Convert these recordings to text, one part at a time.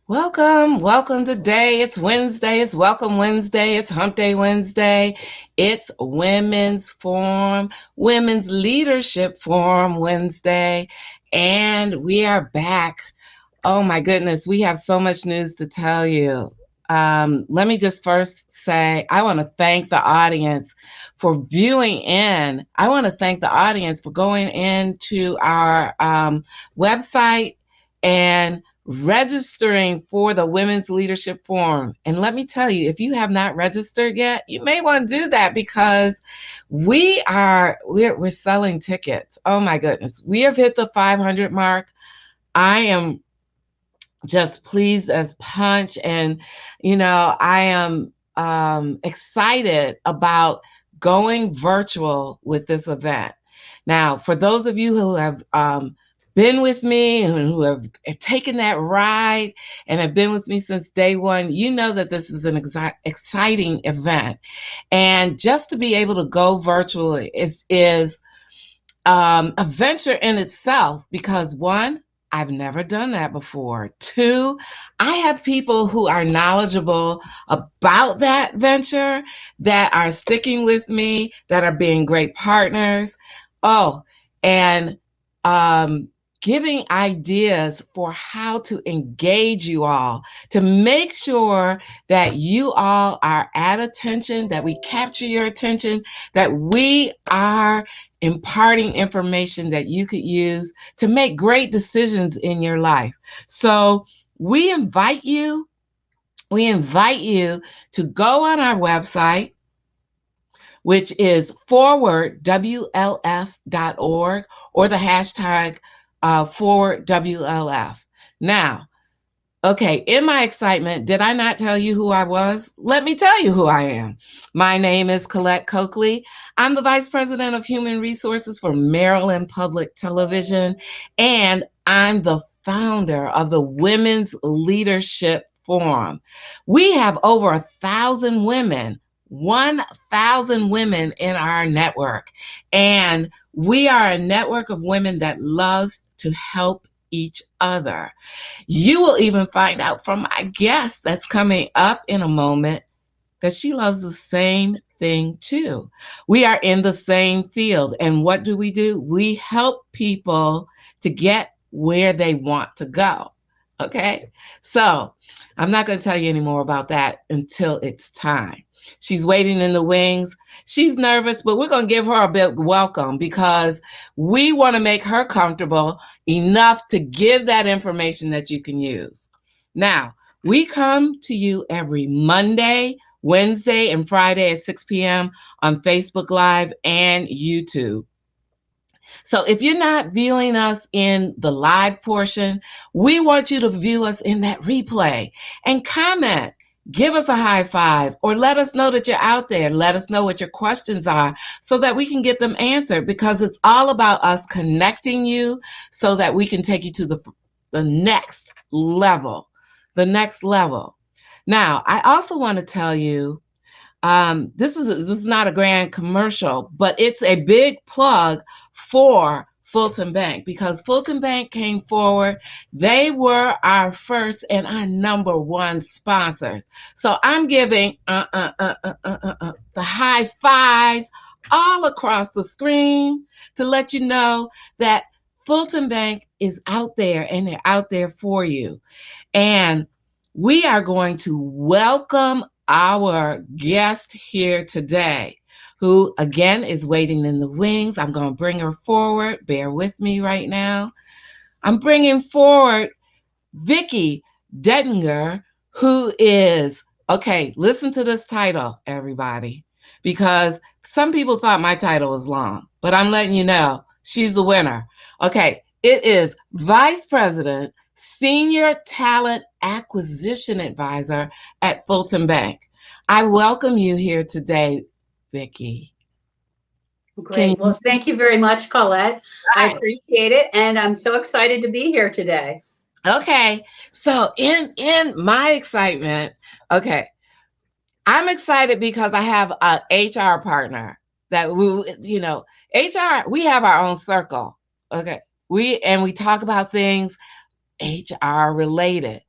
Welcome today. It's Wednesday. It's Welcome Wednesday. It's Hump Day Wednesday. It's Women's Forum, Women's Leadership Forum Wednesday. And we are back. Oh my goodness, we have so much news to tell you. Let me just first say, I want to thank the audience for viewing in. I want to thank the audience for going into our website and registering for the Women's Leadership Forum. And let me tell you, if you have not registered yet, you may want to do that because we're selling tickets. Oh my goodness. We have hit the 500 mark. I am just pleased as punch. And, I am excited about going virtual with this event. Now, for those of you who have been with me and who have taken that ride and have been with me since day one, you know that this is an exciting event. And just to be able to go virtually is a venture in itself because one, I've never done that before. Two, I have people who are knowledgeable about that venture that are sticking with me, that are being great partners. Oh, and giving ideas for how to engage you all, to make sure that you all are at attention, that we capture your attention, that we are imparting information that you could use to make great decisions in your life. So we invite you to go on our website, which is forwardwlf.org, or the hashtag forward WLF. Now, okay, in my excitement, did I not tell you who I was? Let me tell you who I am. My name is Colette Coakley. I'm the Vice President of Human Resources for Maryland Public Television, and I'm the founder of the Women's Leadership Forum. We have over 1,000 women in our network, and we are a network of women that loves to help each other. You will even find out from my guest that's coming up in a moment that she loves the same thing too. We are in the same field. And what do? We help people to get where they want to go. Okay? So I'm not going to tell you any more about that until it's time. She's waiting in the wings. She's nervous, but we're going to give her a big welcome because we want to make her comfortable enough to give that information that you can use. Now, we come to you every Monday, Wednesday, and Friday at 6 p.m. on Facebook Live and YouTube. So if you're not viewing us in the live portion, we want you to view us in that replay and comment. Give us a high five or let us know that you're out there. Let us know what your questions are so that we can get them answered, because it's all about us connecting you so that we can take you to the next level, Now, I also want to tell you, this is not a grand commercial, but it's a big plug for Fulton Bank, because Fulton Bank came forward. They were our first and our number one sponsors. So I'm giving the high fives all across the screen to let you know that Fulton Bank is out there and they're out there for you. And we are going to welcome our guest here today, who again is waiting in the wings. I'm going to bring her forward. Bear with me right now. I'm bringing forward Vicki Dettinger, who is, okay, listen to this title, everybody, because some people thought my title was long, but I'm letting you know she's the winner. Okay, it is Vice President, Senior Talent Acquisition Advisor at Fulton Bank. I welcome you here today, Vicki. Great. Well, thank you very much, Colette. I appreciate it. And I'm so excited to be here today. Okay. So in my excitement, okay, I'm excited because I have an HR partner that HR, we have our own circle. Okay. We talk about things HR related.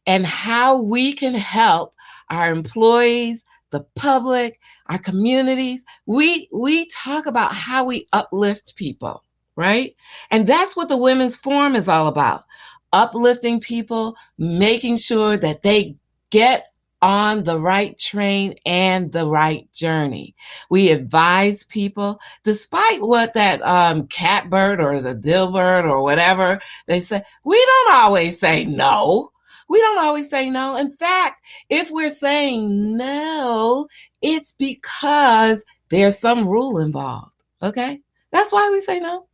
and how we can help our employees, the public, our communities. We talk about how we uplift people, right? And that's what the Women's Forum is all about. Uplifting people, making sure that they get on the right train and the right journey. We advise people, despite what that catbird or the Dilbert or whatever they say, we don't always say no. We don't always say no. In fact, if we're saying no, it's because there's some rule involved. Okay? That's why we say no.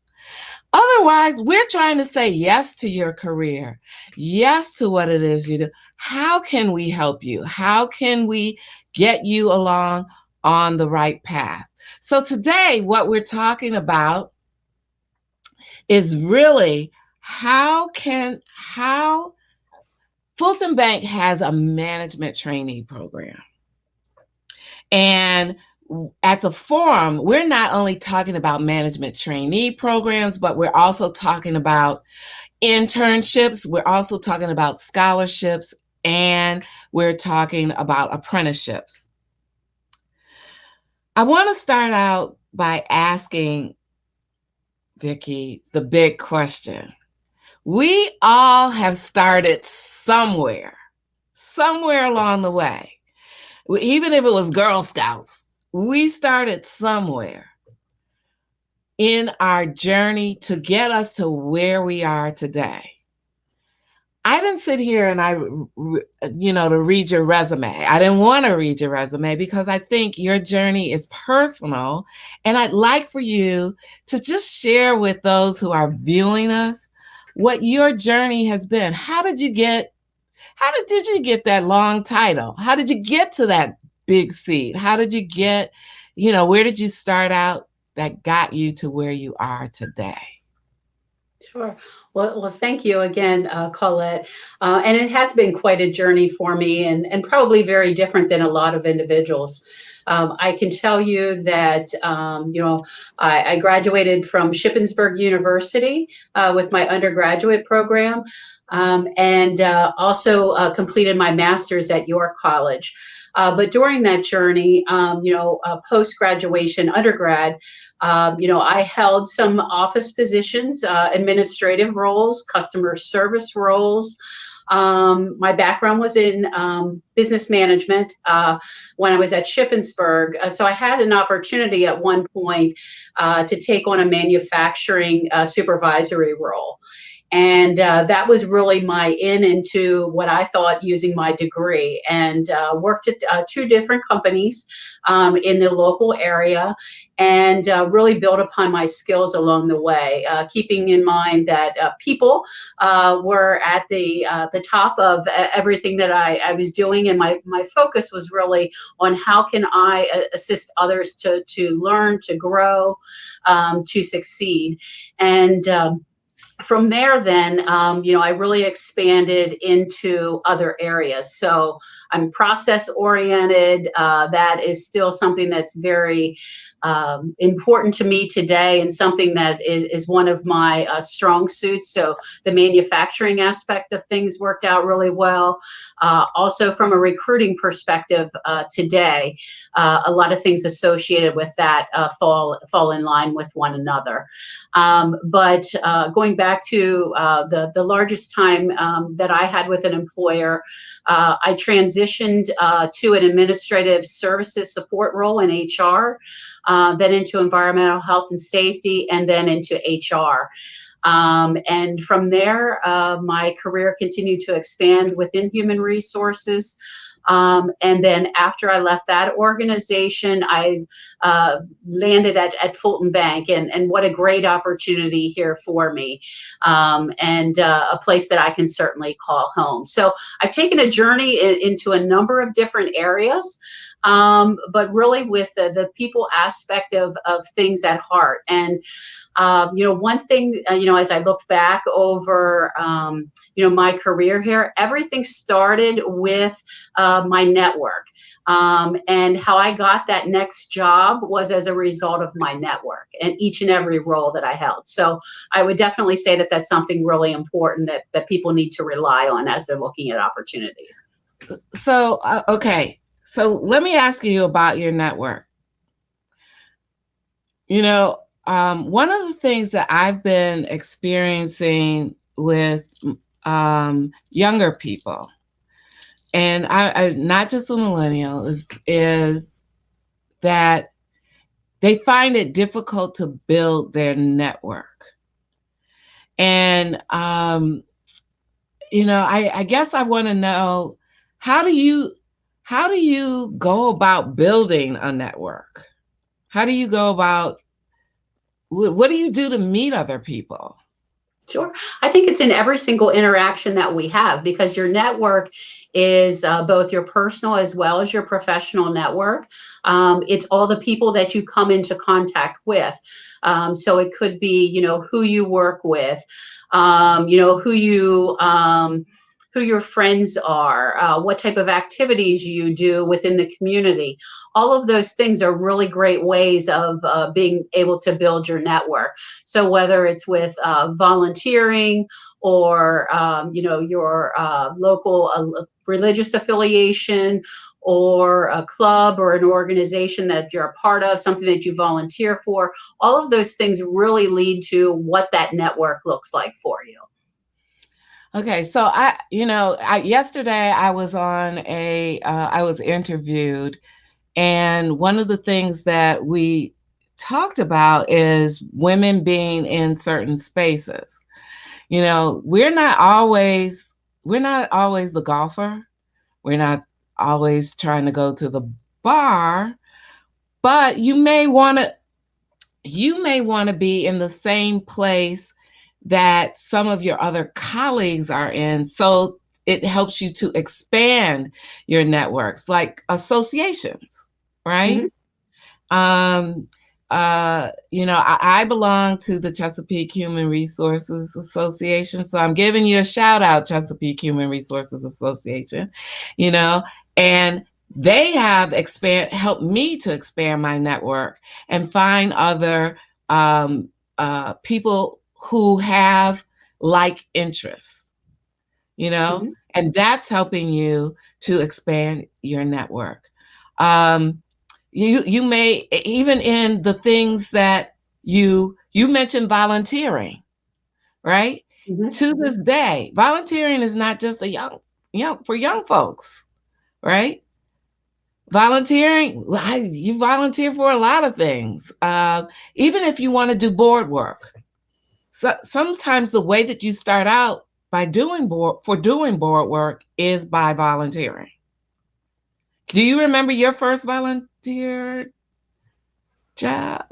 Otherwise, we're trying to say yes to your career, yes to what it is you do. How can we help you? How can we get you along on the right path? So today, what we're talking about is really how Fulton Bank has a management trainee program. And at the forum, we're not only talking about management trainee programs, but we're also talking about internships. We're also talking about scholarships, and we're talking about apprenticeships. I want to start out by asking Vicki the big question. We all have started somewhere along the way. Even if it was Girl Scouts, we started somewhere in our journey to get us to where we are today. I didn't sit here and to read your resume. I didn't want to read your resume because I think your journey is personal. And I'd like for you to just share with those who are viewing us what your journey has been. How did you get that long title? How did you get to that big seat? How did you get, where did you start out that got you to where you are today? Sure. Well, thank you again, Colette. And it has been quite a journey for me, and probably very different than a lot of individuals. I can tell you that, I graduated from Shippensburg University with my undergraduate program, and also completed my master's at York College. But during that journey, post-graduation, undergrad, I held some office positions, administrative roles, customer service roles. My background was in business management when I was at Shippensburg. So I had an opportunity at one point to take on a manufacturing supervisory role. And that was really my into what I thought using my degree, and worked at two different companies in the local area, and really built upon my skills along the way, keeping in mind that people were at the top of everything that I was doing. And my focus was really on how can I assist others to learn, to grow, to succeed. And from there, then, I really expanded into other areas. So I'm process oriented. That is still something that's very important to me today, and something that is one of my strong suits. So the manufacturing aspect of things worked out really well. Also, from a recruiting perspective, today, a lot of things associated with that fall in line with one another. But going back to the largest time that I had with an employer, I transitioned to an administrative services support role in HR, then into environmental health and safety, and then into HR. And from there, my career continued to expand within human resources. And then after I left that organization, I landed at Fulton Bank, and what a great opportunity here for me, and a place that I can certainly call home. So I've taken a journey into a number of different areas, but really with the people aspect of things at heart. And One thing, as I look back over, my career here, everything started with my network. And how I got that next job was as a result of my network and each and every role that I held. So I would definitely say that that's something really important that people need to rely on as they're looking at opportunities. So, okay. So let me ask you about your network. One of the things that I've been experiencing with younger people, and I not just a millennial, is that they find it difficult to build their network. And I guess I want to know, how do you go about building a network? How do you go about, what do you do to meet other people? Sure. I think it's in every single interaction that we have, because your network is both your personal as well as your professional network. It's all the people that you come into contact with. So it could be, who you work with, who your friends are, what type of activities you do within the community. All of those things are really great ways of being able to build your network. So whether it's with volunteering, or your local religious affiliation, or a club or an organization that you're a part of, something that you volunteer for, all of those things really lead to what that network looks like for you. Okay, so yesterday I was on I was interviewed, and one of the things that we talked about is women being in certain spaces. We're not always the golfer. We're not always trying to go to the bar, but you may want to be in the same place that some of your other colleagues are in, so it helps you to expand your networks, like associations, right? Mm-hmm. I belong to the Chesapeake Human Resources Association, so I'm giving you a shout out, Chesapeake Human Resources Association, and they have helped me to expand my network and find other people who have like interests, mm-hmm. and that's helping you to expand your network. You may, even in the things that you mentioned, volunteering, right? Mm-hmm. To this day, volunteering is not just for young folks, right? Volunteering, you volunteer for a lot of things. Even if you want to do board work. So sometimes the way that you start out by doing board work is by volunteering. Do you remember your first volunteer job?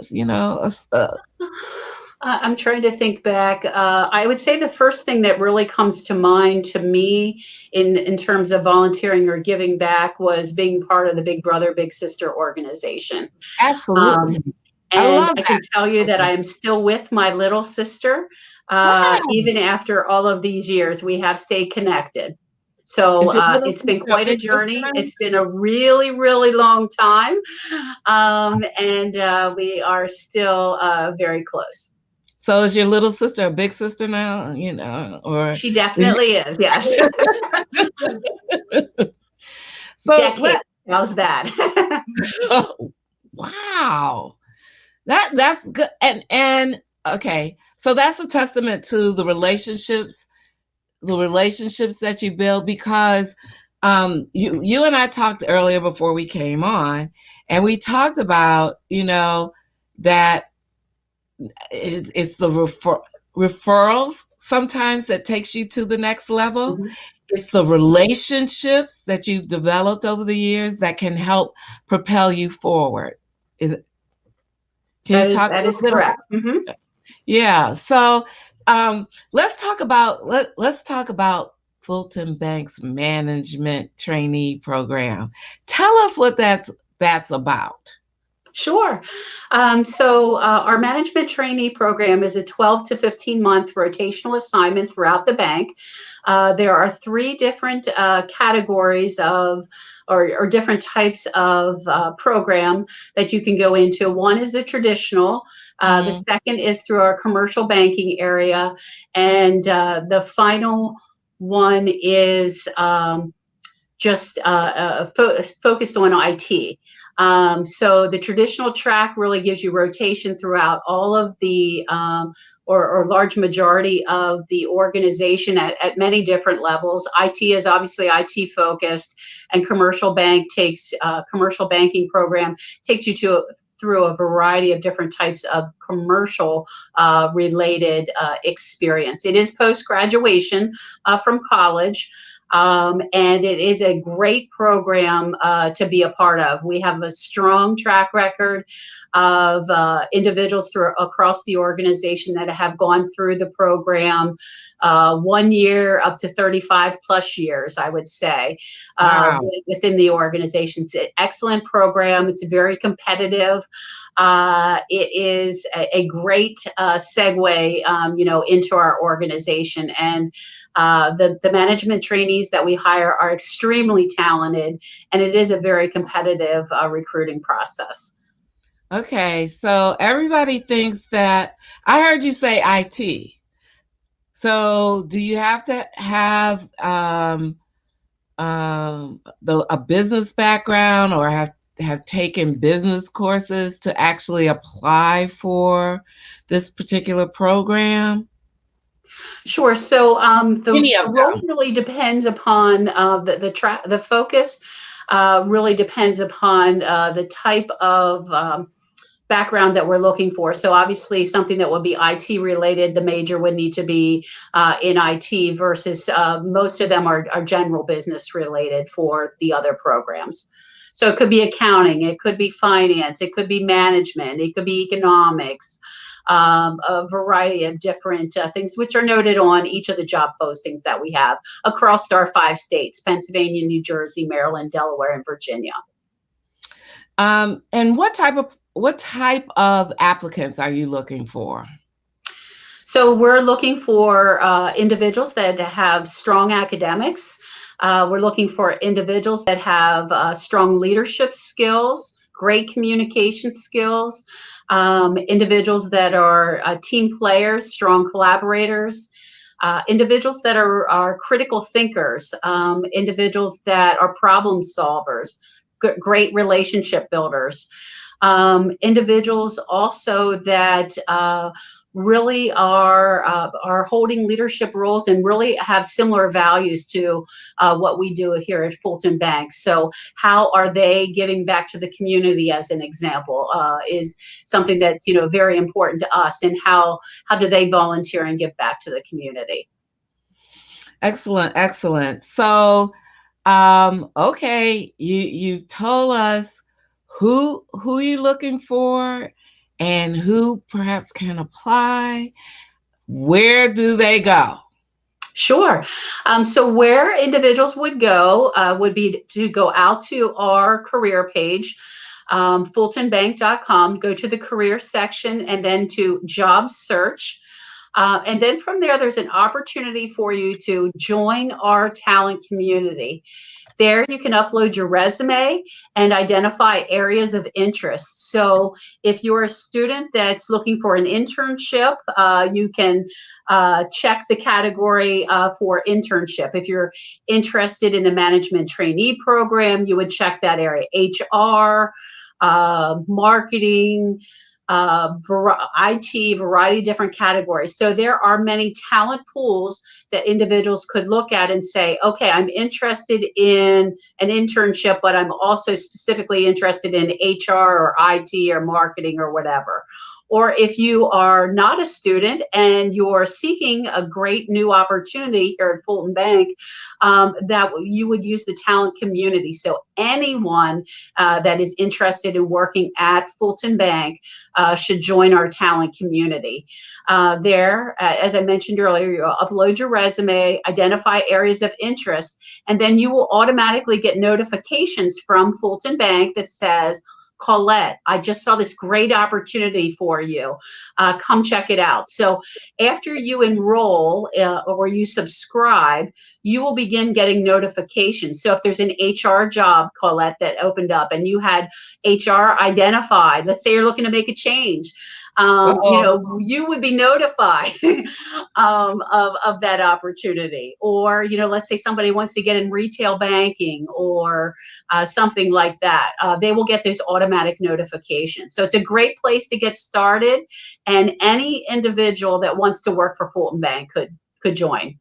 I'm trying to think back. I would say the first thing that really comes to mind to me in terms of volunteering or giving back was being part of the Big Brother, Big Sister organization. Absolutely. And I can tell you that I am still with my little sister. Wow. Even after all of these years, we have stayed connected. So it's been quite a journey. It's been a really, really long time. And we are still very close. So is your little sister a big sister now? Or she definitely is. Yes. So how's that? Oh, wow. That's good. And okay, so that's a testament to the relationships that you build, because you and I talked earlier before we came on, and we talked about that it's the referrals sometimes that takes you to the next level. Mm-hmm. It's the relationships that you've developed over the years that can help propel you forward. That is correct. Mm-hmm. Yeah. So let's talk about Fulton Bank's management trainee program. Tell us what that's about. Sure. Our management trainee program is a 12 to 15-month rotational assignment throughout the bank. There are three different categories of or different types of program that you can go into. One is a traditional. The Mm, second is through our commercial banking area. And the final one is just focused on IT. So the traditional track really gives you rotation throughout all of the or large majority of the organization at many different levels. IT is obviously IT focused, and commercial banking program takes you through a variety of different types of commercial related experience. It is post graduation from college. And it is a great program to be a part of. We have a strong track record of individuals across the organization that have gone through the program 1 year up to 35 plus years, I would say, wow. within the organization. It's an excellent program. It's very competitive. It is a great segue, into our organization. And the management trainees that we hire are extremely talented, and it is a very competitive recruiting process. Okay, so everybody thinks that I heard you say IT. So do you have to have a business background or have taken business courses to actually apply for this particular program? Sure. So Any of the role them. really depends upon the focus. Really depends upon the type of background that we're looking for. So obviously something that would be IT related, the major would need to be in IT versus most of them are general business related for the other programs. So it could be accounting, it could be finance, it could be management, it could be economics, a variety of different things, which are noted on each of the job postings that we have across our 5 states: Pennsylvania, New Jersey, Maryland, Delaware, and Virginia. And what type of applicants are you looking for? So we're looking for individuals that have strong academics. We're looking for individuals that have strong leadership skills, great communication skills, individuals that are team players, strong collaborators, individuals that are critical thinkers, individuals that are problem solvers, great relationship builders, individuals also that really are holding leadership roles and really have similar values to what we do here at Fulton Bank. So how are they giving back to the community, as an example, is something that very important to us. And how do they volunteer and give back to the community? Excellent, excellent. So, okay, you've told us who you're looking for and who perhaps can apply. Where do they go? Sure. So where individuals would go would be to go out to our career page, fultonbank.com, go to the career section and then to job search. And then from there, there's an opportunity for you to join our talent community. There, you can upload your resume and identify areas of interest. So, if you're a student that's looking for an internship, you can check the category for internship. If you're interested in the management trainee program, you would check that area: HR, marketing, IT, variety of different categories. So there are many talent pools that individuals could look at and say, okay, I'm interested in an internship, but I'm also specifically interested in HR or IT or marketing or whatever. Or if you are not a student and you're seeking a great new opportunity here at Fulton Bank, that you would use the talent community. So anyone that is interested in working at Fulton Bank should join our talent community. There, as I mentioned earlier, you upload your resume, identify areas of interest, and then you will automatically get notifications from Fulton Bank that says, Colette, I just saw this great opportunity for you. Come check it out. So after you enroll or you subscribe, you will begin getting notifications. So if there's an HR job, Colette, that opened up and you had HR identified, let's say you're looking to make a change, you would be notified of that opportunity. Or, let's say somebody wants to get in retail banking or something like that. They will get those automatic notifications. So it's a great place to get started, and any individual that wants to work for Fulton Bank could join.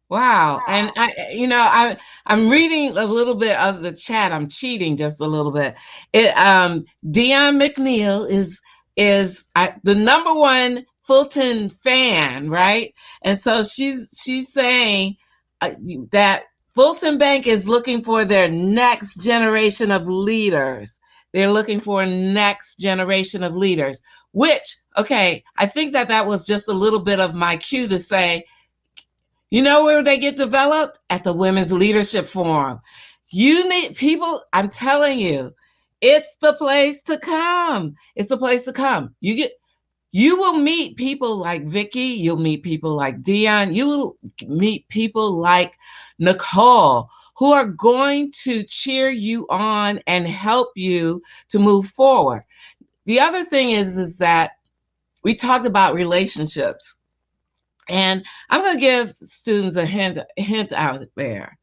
Wow. And I'm reading a little bit of the chat. I'm cheating just a little bit. Dion McNeil is the number one Fulton fan, right? And so she's saying that Fulton Bank is looking for their next generation of leaders. They're looking for a next generation of leaders, which, okay, I think that was just a little bit of my cue to say, you know where they get developed? At the Women's Leadership Forum. You need people, I'm telling you, it's the place to come. It's the place to come. You will meet people like Vicki. You'll meet people like Dion. You will meet people like Nicole, who are going to cheer you on and help you to move forward. The other thing is that we talked about relationships. And I'm going to give students a hint out there.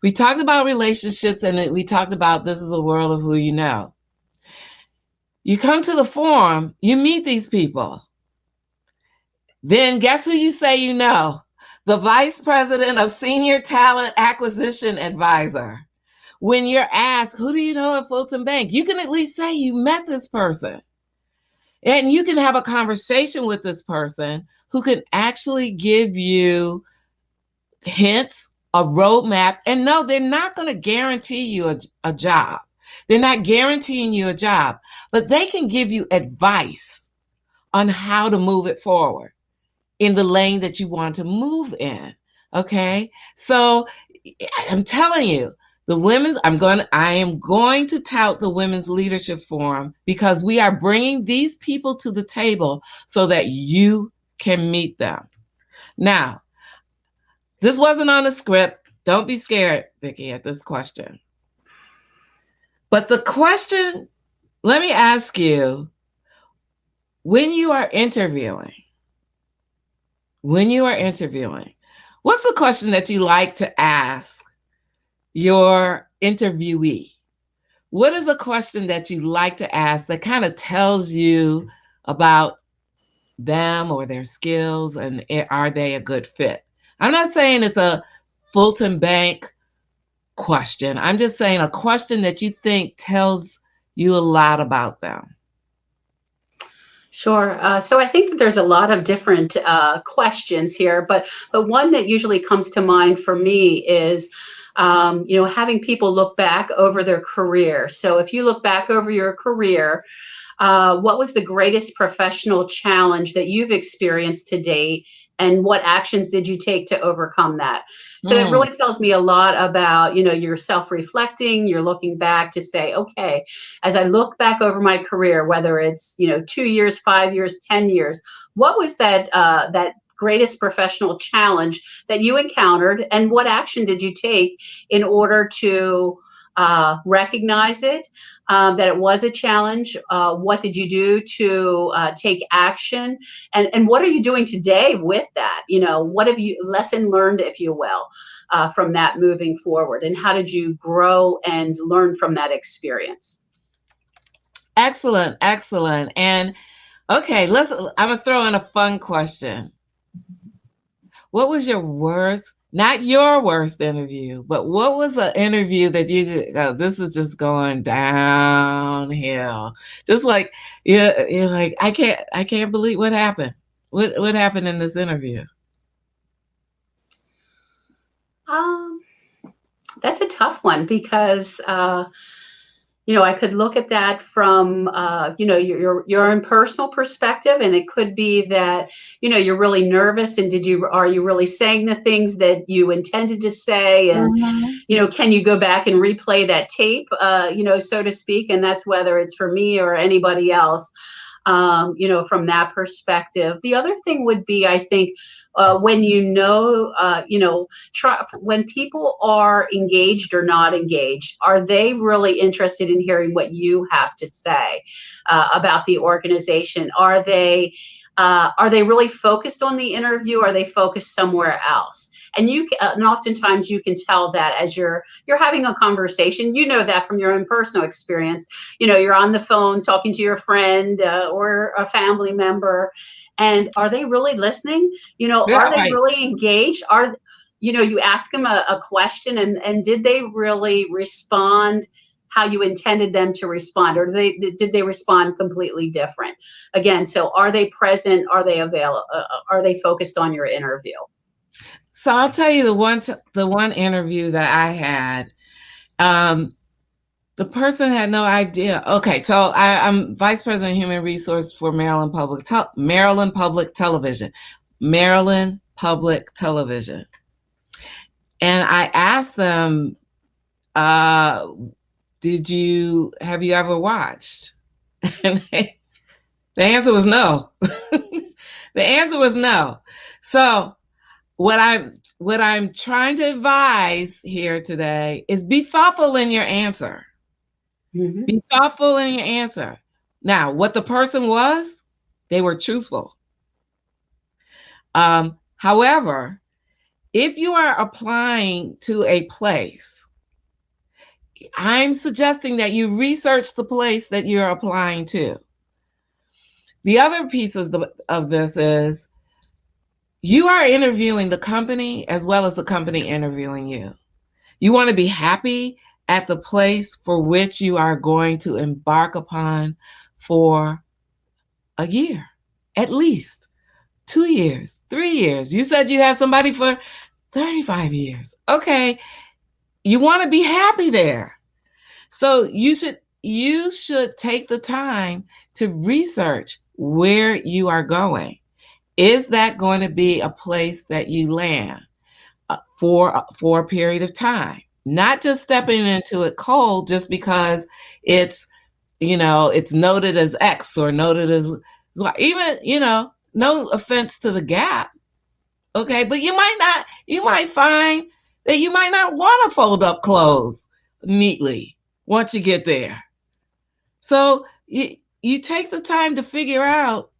We talked about relationships, and we talked about this is a world of who you know. You come to the forum, you meet these people. Then guess who you say you know? The Vice President of Senior Talent Acquisition Advisor. When you're asked, who do you know at Fulton Bank? You can at least say you met this person. And you can have a conversation with this person who can actually give you hints, a roadmap. And no, they're not going to guarantee you a job. They're not guaranteeing you a job, but they can give you advice on how to move it forward in the lane that you want to move in. Okay. So I'm telling you, I am going to tout the Women's Leadership Forum because we are bringing these people to the table so that you can meet them. Now, this wasn't on the script. Don't be scared, Vicki, at this question. But the question, let me ask you, when you are interviewing, what's the question that you like to ask your interviewee? What is a question that you like to ask that kind of tells you about them or their skills, and are they a good fit? I'm not saying it's a Fulton Bank question. I'm just saying a question that you think tells you a lot about them. Sure. So I think that there's a lot of different questions here, but one that usually comes to mind for me is, having people look back over their career. So if you look back over your career, what was the greatest professional challenge that you've experienced to date, and what actions did you take to overcome that? So that really tells me a lot about, you're self-reflecting, you're looking back to say, okay, as I look back over my career, whether it's, 2 years, 5 years, 10 years, what was that greatest professional challenge that you encountered, and what action did you take in order to recognize it, that it was a challenge? What did you do to take action? And what are you doing today with that? What have you lesson learned, if you will, from that moving forward? And how did you grow and learn from that experience? Excellent. And okay, I'm going to throw in a fun question. What was your worst, not your worst interview, but what was an interview that you could go, this is just going downhill? Just like, you're like, I can't believe what happened. What happened in this interview? That's a tough one because, I could look at that from, your own personal perspective, and it could be that, you're really nervous, and are you really saying the things that you intended to say? And, Mhm. can you go back and replay that tape, so to speak? And that's whether it's for me or anybody else, from that perspective. The other thing would be, I think, when when people are engaged or not engaged, are they really interested in hearing what you have to say about the organization? Are they really focused on the interview? Or are they focused somewhere else? And oftentimes you can tell that as you're having a conversation. You know that from your own personal experience. You're on the phone talking to your friend or a family member, and are they really listening? Yeah, Are they right. really engaged? You ask them a question, and did they really respond how you intended them to respond, or did they respond completely different? Again, so are they present? Are they are they focused on your interview? So I'll tell you the one interview that I had. Um, the person had no idea. Okay, so I'm vice president of human resource for Maryland Public Television, Maryland Public Television, and I asked them, uh, have you ever watched? And the answer was no. The answer was no. So what I'm trying to advise here today is be thoughtful in your answer. Mm-hmm. Be thoughtful in your answer. Now, what the person was, they were truthful. However, if you are applying to a place, I'm suggesting that you research the place that you're applying to. The other piece of this is you are interviewing the company as well as the company interviewing you. You want to be happy at the place for which you are going to embark upon for a year, at least 2 years, 3 years. You said you had somebody for 35 years. Okay, you want to be happy there. So you should take the time to research where you are going. Is that going to be a place that you land for a period of time? Not just stepping into it cold just because it's it's noted as X or noted as Y. Even no offense to the Gap, okay, but you might find that you might not want to fold up clothes neatly once you get there. So you take the time to figure out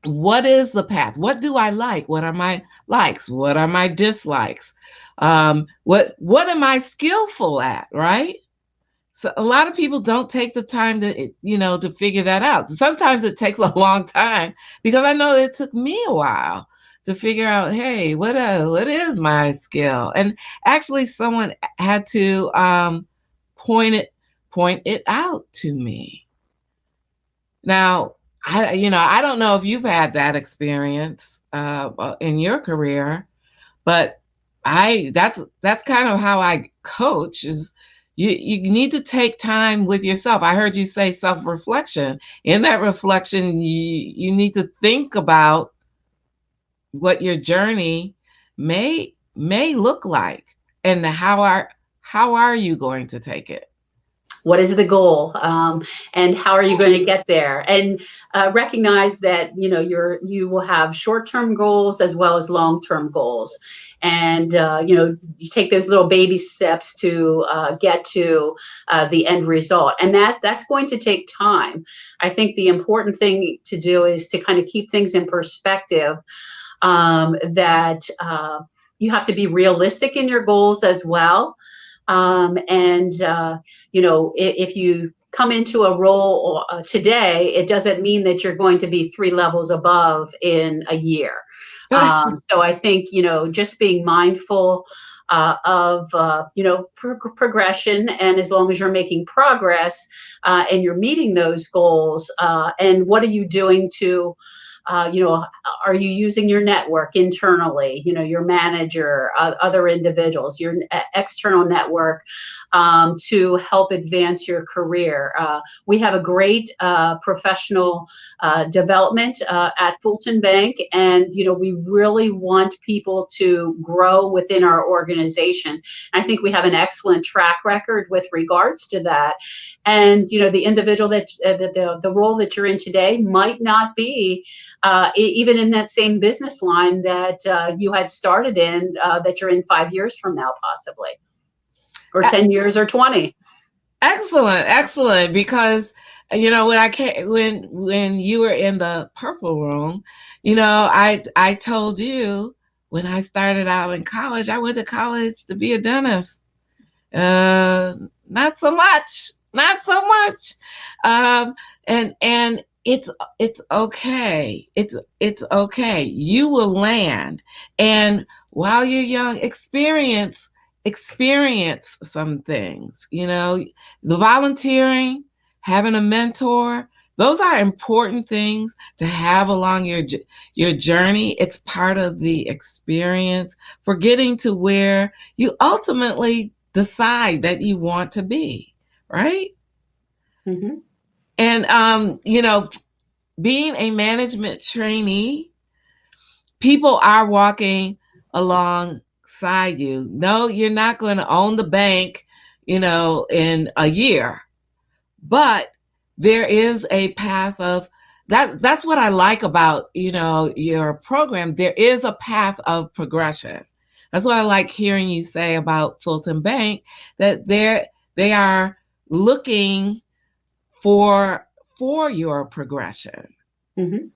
what is the path. What do I like? What are my likes? What are my dislikes? What am I skillful at? Right. So a lot of people don't take the time to figure that out. Sometimes it takes a long time because I know it took me a while to figure out, hey, what is my skill? And actually, someone had to point it out to me. Now, I don't know if you've had that experience in your career, but that's kind of how I coach is you need to take time with yourself. I heard you say self-reflection. In that reflection, you need to think about what your journey may look like and how are you going to take it? What is the goal, and how are you going to get there? And recognize that you will have short-term goals as well as long-term goals, and you take those little baby steps to get to the end result, and that's going to take time. I think the important thing to do is to kind of keep things in perspective, that you have to be realistic in your goals as well. And if you come into a role today, it doesn't mean that you're going to be 3 levels above in a year. So I think just being mindful of progression, and as long as you're making progress and you're meeting those goals, and what are you doing to are you using your network internally, your manager, other individuals, your external network, to help advance your career? We have a great professional development at Fulton Bank, and we really want people to grow within our organization. I think we have an excellent track record with regards to that. And the individual that the role that you're in today might not be even in that same business line that you had started in, that you're in 5 years from now, possibly, or 10 years or 20. Excellent. Because when you were in the purple room, I told you when I started out in college, I went to college to be a dentist. Not so much. And it's okay. It's okay. You will land. And while you're young, experience some things. The volunteering, having a mentor, those are important things to have along your journey. It's part of the experience for getting to where you ultimately decide that you want to be, right? Mm-hmm. And being a management trainee, people are walking alongside you. No, you're not going to own the bank, in a year, but there is a path of that. That's what I like about, your program. There is a path of progression. That's what I like hearing you say about Fulton Bank, that they are looking for your progression. Mm-hmm.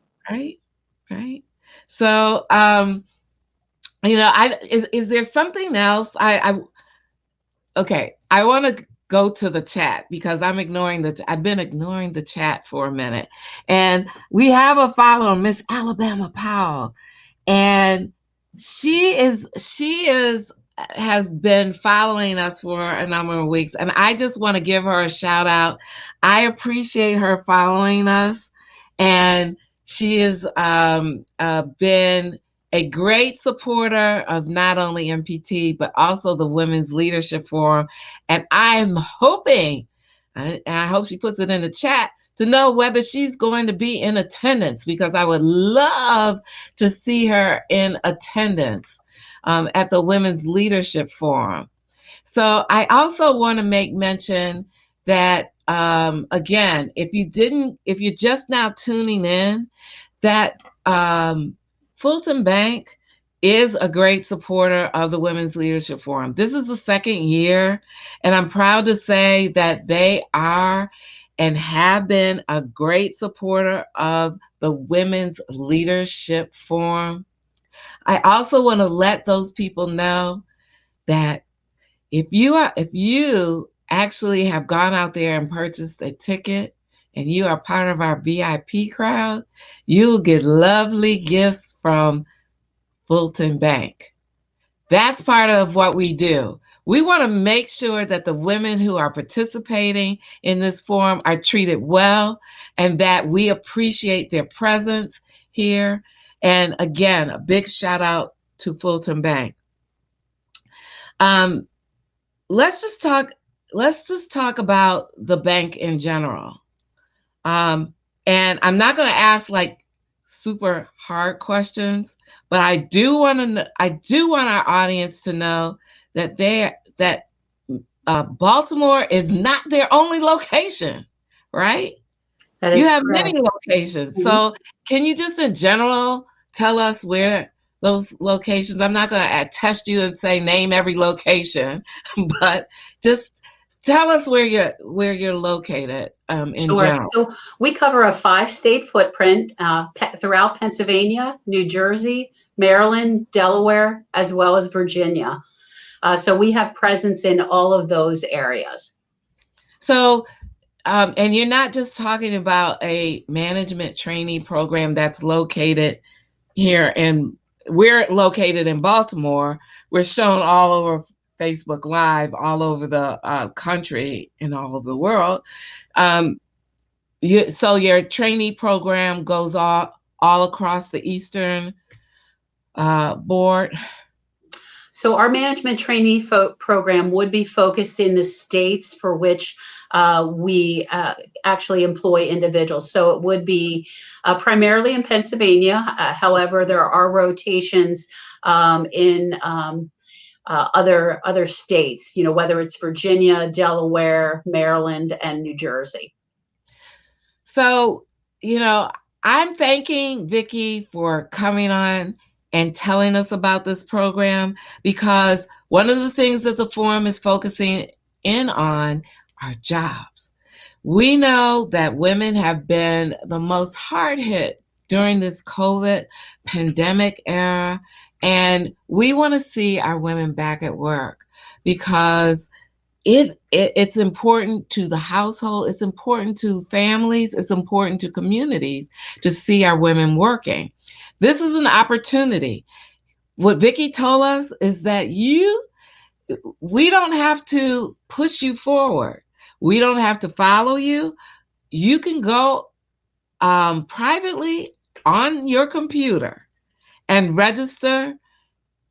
Right. So, is there something else? Okay, I want to go to the chat because I've been ignoring the chat for a minute. And we have a follower, Miss Alabama Powell, and she has been following us for a number of weeks, and I just want to give her a shout out. I appreciate her following us, and she has been a great supporter of not only MPT, but also the Women's Leadership Forum. And I'm hoping, and I hope she puts it in the chat, to know whether she's going to be in attendance, because I would love to see her in attendance at the Women's Leadership Forum. So I also want to make mention that, again, if you're just now tuning in, that Fulton Bank is a great supporter of the Women's Leadership Forum. This is the second year, and I'm proud to say that they are and have been a great supporter of the Women's Leadership Forum. I also want to let those people know that if you actually have gone out there and purchased a ticket and you are part of our VIP crowd, you'll get lovely gifts from Fulton Bank. That's part of what we do. We want to make sure that the women who are participating in this forum are treated well and that we appreciate their presence here. And again, a big shout out to Fulton Bank. Let's just talk about the bank in general. And I'm not going to ask like super hard questions, but I do want our audience to know that Baltimore is not their only location, right? You have many locations. Mm-hmm. So can you just in general tell us where those locations? I'm not going to test you and say name every location, but just tell us where you're located in general. So we cover a 5-state footprint throughout Pennsylvania, New Jersey, Maryland, Delaware, as well as Virginia. So we have presence in all of those areas. So, and you're not just talking about a management trainee program that's located here, and we're located in Baltimore. We're shown all over Facebook Live, all over the country and all over the world. So your trainee program goes all all across the Eastern board? So our management trainee program would be focused in the states for which we actually employ individuals. So it would be primarily in Pennsylvania. However, there are rotations in other states, whether it's Virginia, Delaware, Maryland, and New Jersey. So, I'm thanking Vicki for coming on and telling us about this program, because one of the things that the forum is focusing in on are jobs. We know that women have been the most hard hit during this COVID pandemic era, and we want to see our women back at work, because it's important to the household, it's important to families, it's important to communities to see our women working. This is an opportunity. What Vicki told us is that we don't have to push you forward. We don't have to follow you. You can go privately on your computer and register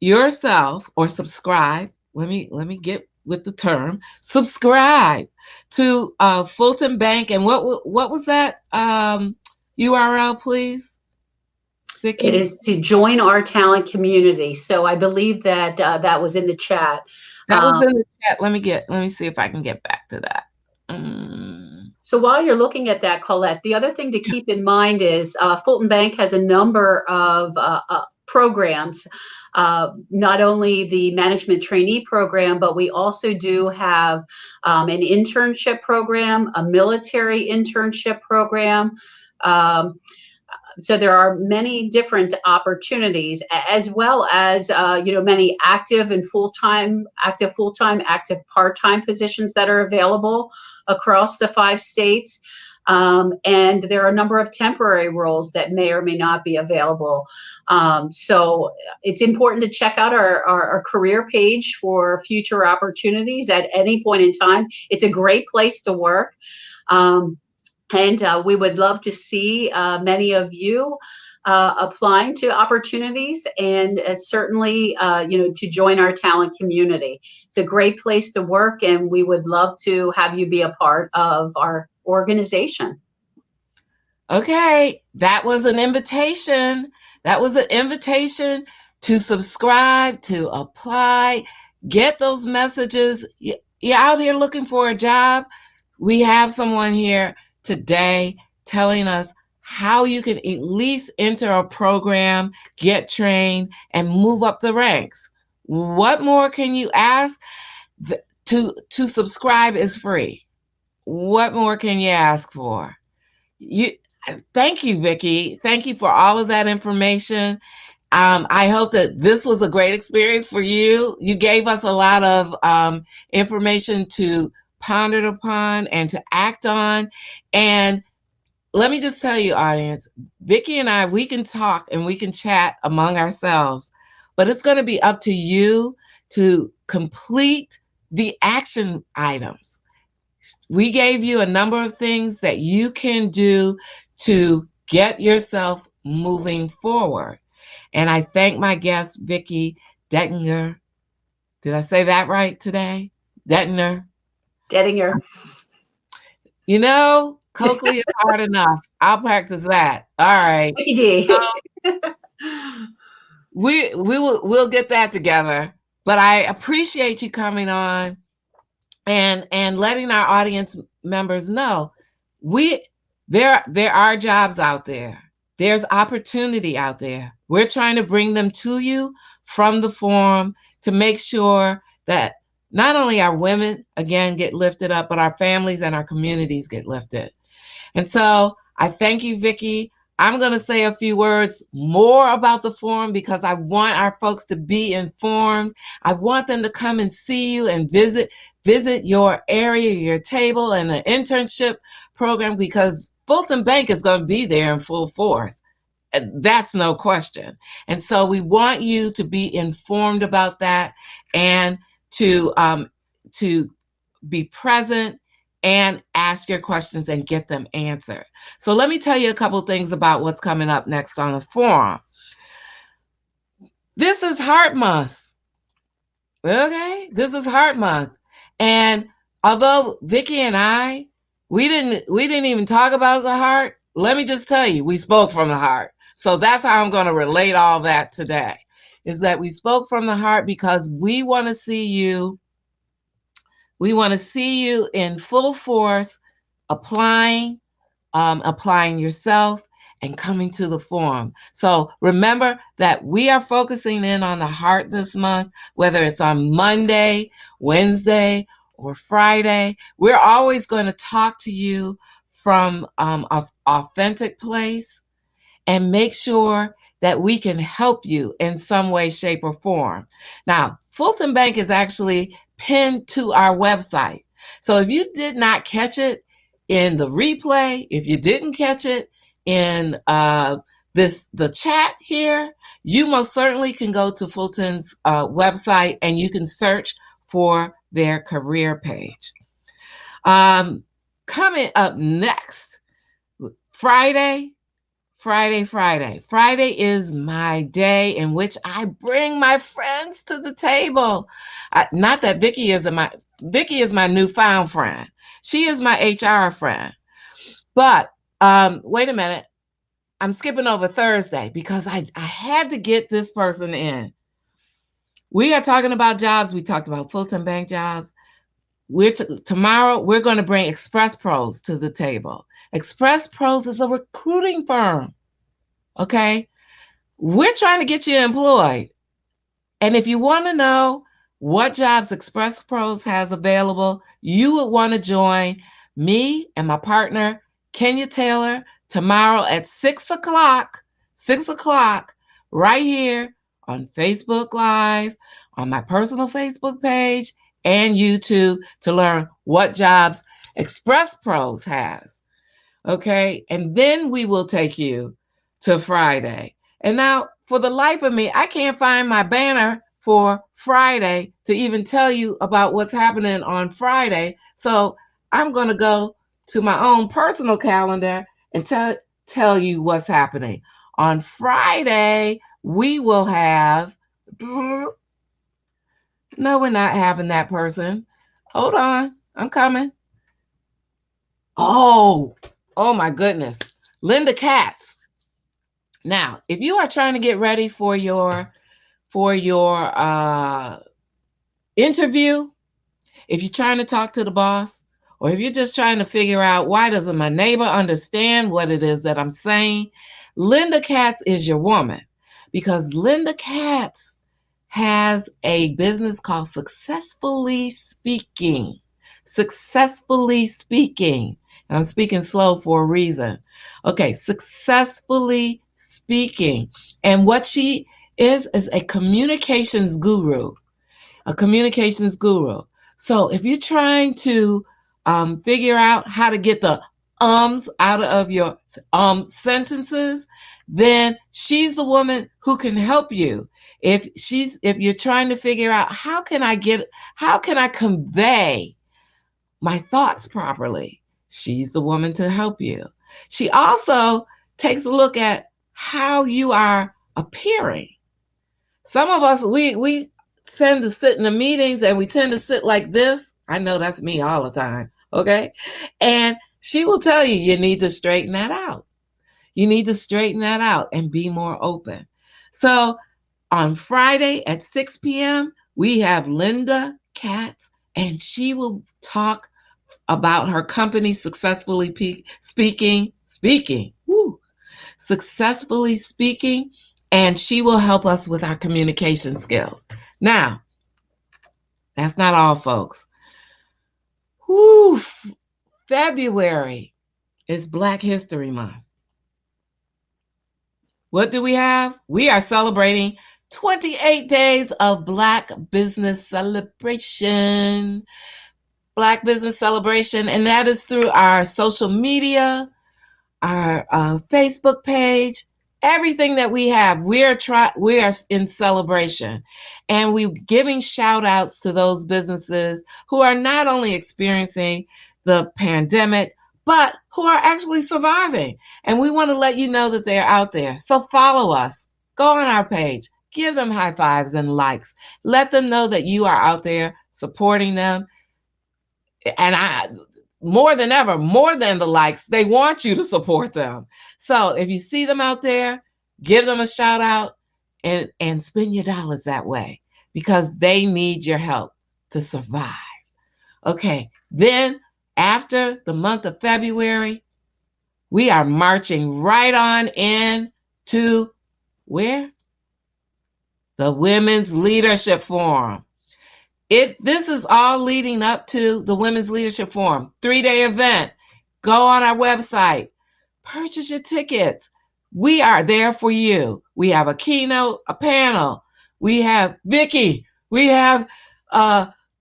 yourself or subscribe. Let me get with the term. Subscribe to Fulton Bank. And what was that URL, please, Vicki? It is to join our talent community. So I believe that that was in the chat. That was in the chat. Let me see if I can get back to that. So while you're looking at that, Colette, the other thing to keep in mind is Fulton Bank has a number of programs, not only the management trainee program, but we also do have an internship program, a military internship program. So there are many different opportunities, as well as many active full-time, active part-time positions that are available across the 5 states. And there are a number of temporary roles that may or may not be available. So it's important to check out our career page for future opportunities at any point in time. It's a great place to work. And we would love to see many of you applying to opportunities, and certainly, to join our talent community. It's a great place to work, and we would love to have you be a part of our organization. Okay, that was an invitation. That was an invitation to subscribe, to apply, get those messages. You're out here looking for a job. We have someone here today telling us how you can at least enter a program, get trained, and move up the ranks. What more can you ask? To subscribe is free. What more can you ask for? Thank you, Vicki. Thank you for all of that information. I hope that this was a great experience for you. You gave us a lot of information to ponder upon and to act on. And let me just tell you, audience, Vicki and I, we can talk and we can chat among ourselves, but it's going to be up to you to complete the action items. We gave you a number of things that you can do to get yourself moving forward. And I thank my guest, Vicki Dettinger. Did I say that right today? Dettinger. Coakley is hard enough. I'll practice that. All right. We'll get that together. But I appreciate you coming on and letting our audience members know there are jobs out there. There's opportunity out there. We're trying to bring them to you from the forum to make sure that not only our women, again, get lifted up, but our families and our communities get lifted. And so I thank you, Vicki. I'm going to say a few words more about the forum because I want our folks to be informed. I want them to come and see you and visit your area, your table, and the internship program, because Fulton Bank is going to be there in full force. That's no question. And so we want you to be informed about that and to be present and active. ask your questions and get them answered. So let me tell you a couple things about what's coming up next on the forum. This is Heart Month. Okay, this is Heart Month. And although Vicki and I, we didn't even talk about the heart, let me just tell you, we spoke from the heart. So that's how I'm going to relate all that today, is that we spoke from the heart because we want to see you. We want to see you in full force, applying yourself and coming to the forum. So remember that we are focusing in on the heart this month, whether it's on Monday, Wednesday, or Friday. We're always going to talk to you from an authentic place and make sure that we can help you in some way, shape, or form. Now, Fulton Bank is actually pinned to our website. So if you did not catch it in the replay, if you didn't catch it in the chat here, you most certainly can go to Fulton's website and you can search for their career page. Coming up next, Friday is my day in which I bring my friends to the table. Not that Vicki is my newfound friend. She is my HR friend. But wait a minute. I'm skipping over Thursday because I had to get this person in. We are talking about jobs. We talked about Fulton Bank jobs. Tomorrow, we're going to bring Express Pros to the table. Express Pros is a recruiting firm. Okay? We're trying to get you employed. And if you want to know what jobs Express Pros has available, you would want to join me and my partner, Kenya Taylor, tomorrow at 6 o'clock, right here on Facebook Live, on my personal Facebook page, and YouTube to learn what jobs Express Pros has. Okay? And then we will take you to Friday. And now, for the life of me, I can't find my banner for Friday to even tell you about what's happening on Friday. So I'm going to go to my own personal calendar and tell you what's happening. On Friday, we will have... No, we're not having that person. Hold on. I'm coming. Oh my goodness. Linda Katz. Now, if you are trying to get ready for your interview, if you're trying to talk to the boss, or if you're just trying to figure out why doesn't my neighbor understand what it is that I'm saying, Linda Katz is your woman, because Linda Katz has a business called Successfully Speaking. Successfully Speaking. And I'm speaking slow for a reason. Okay, Successfully Speaking. And what she is a communications guru. A communications guru. So if you're trying to figure out how to get the out of your sentences, then she's the woman who can help you. If you're trying to figure out how can I convey my thoughts properly, she's the woman to help you. She also takes a look at how you are appearing. Some of us, we tend to sit in the meetings and we tend to sit like this. I know that's me all the time. Okay. And she will tell you, you need to straighten that out. You need to straighten that out and be more open. So on Friday at 6 p.m., we have Linda Katz, and she will talk about her company, Successfully Speaking, Successfully Speaking, and she will help us with our communication skills. Now, that's not all, folks. February is Black History Month. What do we have? We are celebrating 28 days of Black Business Celebration. Black Business Celebration, and that is through our social media, our Facebook page, everything that we have. We are in celebration, and we're giving shout outs to those businesses who are not only experiencing the pandemic, but who are actually surviving. And we want to let you know that they're out there. So follow us, go on our page, give them high fives and likes. Let them know that you are out there supporting them. And more than ever, more than the likes, they want you to support them. So if you see them out there, give them a shout out and spend your dollars that way because they need your help to survive. Okay, then after the month of February, we are marching right on in to where? The Women's Leadership Forum. This is all leading up to the Women's Leadership Forum, 3-day event. Go on our website, purchase your tickets. We are there for you. We have a keynote, a panel. We have Vicki. We have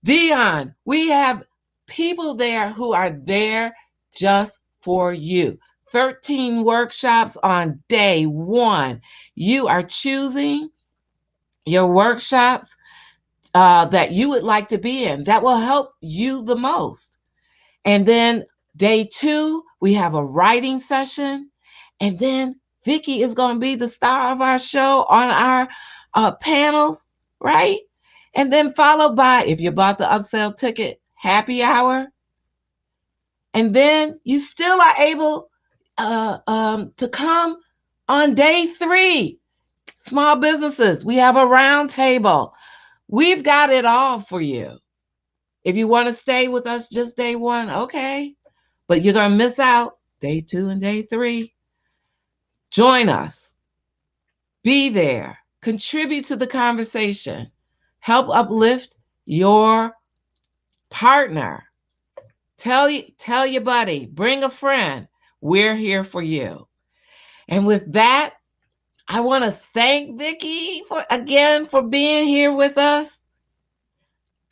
Dion. We have people there who are there just for you. 13 workshops on day one. You are choosing your workshops that you would like to be in that will help you the most. And then day 2, we have a writing session. And then Vicki is going to be the star of our show on our panels, right? And then followed by, if you bought the upsell ticket, happy hour. And then you still are able to come on day 3. Small businesses, we have a round table. We've got it all for you. If you want to stay with us just day 1, okay. But you're going to miss out day 2 and day 3. Join us. Be there. Contribute to the conversation. Help uplift your partner. Tell your buddy. Bring a friend. We're here for you. And with that, I want to thank Vicki for being here with us.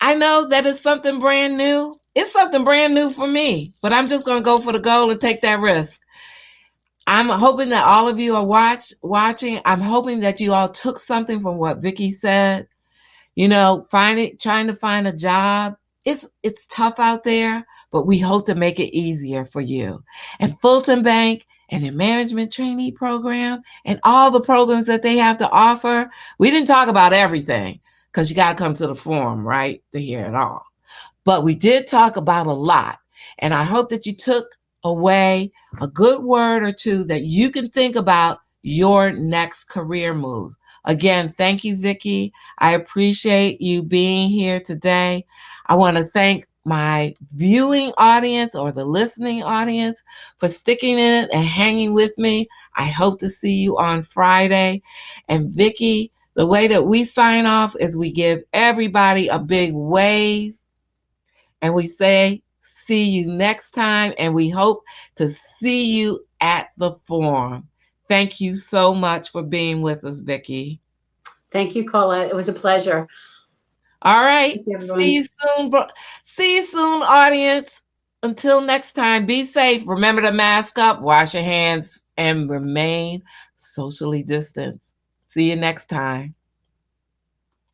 I know that it's something brand new. It's something brand new for me, but I'm just going to go for the goal and take that risk. I'm hoping that all of you are watching. I'm hoping that you all took something from what Vicki said. Trying to find a job. It's tough out there, but we hope to make it easier for you. And Fulton Bank and the management trainee program and all the programs that they have to offer. We didn't talk about everything because you got to come to the forum, right, to hear it all. But we did talk about a lot. And I hope that you took away a good word or two that you can think about your next career moves. Again, thank you, Vicki. I appreciate you being here today. I want to thank my viewing audience or the listening audience for sticking in and hanging with me. I hope to see you on Friday. And Vicki, the way that we sign off is we give everybody a big wave and we say, see you next time. And we hope to see you at the forum. Thank you so much for being with us, Vicki. Thank you, Colette. It was a pleasure. All right. See you soon. See you soon, audience. Until next time, be safe. Remember to mask up, wash your hands, and remain socially distanced. See you next time.